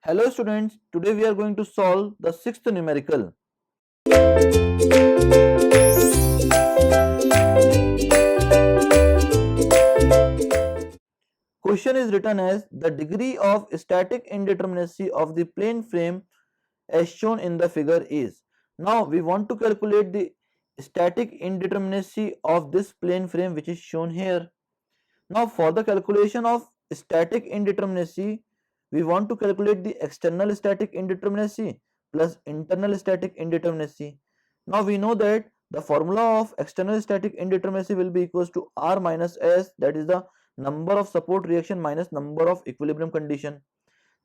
Hello students, today we are going to solve the sixth numerical. Question is written as the degree of static indeterminacy of the plane frame as shown in the figure is. Now we want to calculate the static indeterminacy of this plane frame which is shown here. Now for the calculation of static indeterminacy, we want to calculate the external static indeterminacy plus internal static indeterminacy. Now we know that the formula of external static indeterminacy will be equals to R minus S, that is the number of support reaction minus number of equilibrium condition.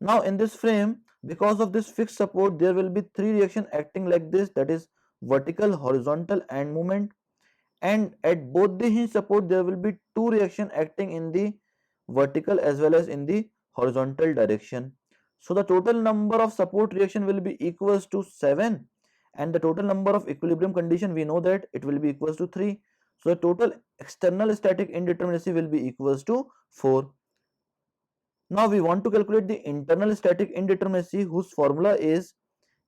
Now in this frame, because of this fixed support, there will be three reactions acting like this, that is vertical, horizontal and movement, and at both the hinge support there will be two reactions acting in the vertical as well as in the horizontal direction. So the total number of support reaction will be equals to 7, and the total number of equilibrium condition we know that it will be equals to 3. So the total external static indeterminacy will be equals to 4. Now we want to calculate the internal static indeterminacy, whose formula is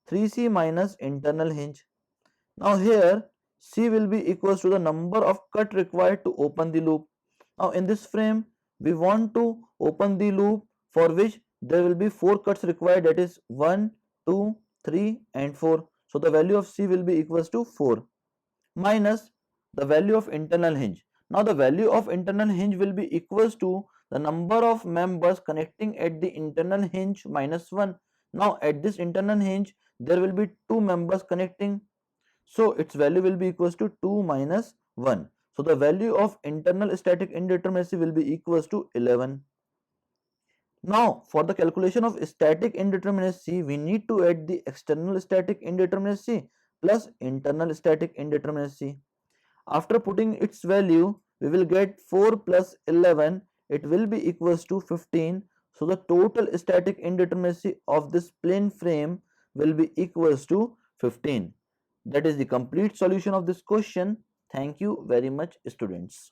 3c minus internal hinge. Now here C will be equals to the number of cut required to open the loop. Now in this frame we want to open the loop, for which there will be 4 cuts required, that is 1, 2, 3 and 4. So the value of C will be equals to 4 minus the value of internal hinge. Now the value of internal hinge will be equals to the number of members connecting at the internal hinge minus 1. Now at this internal hinge there will be 2 members connecting, so its value will be equals to 2 minus 1. So the value of internal static indeterminacy will be equals to 11. Now for the calculation of static indeterminacy, we need to add the external static indeterminacy plus internal static indeterminacy. After putting its value, we will get 4 plus 11, it will be equals to 15. So the total static indeterminacy of this plane frame will be equals to 15. That is the complete solution of this question. Thank you very much, students.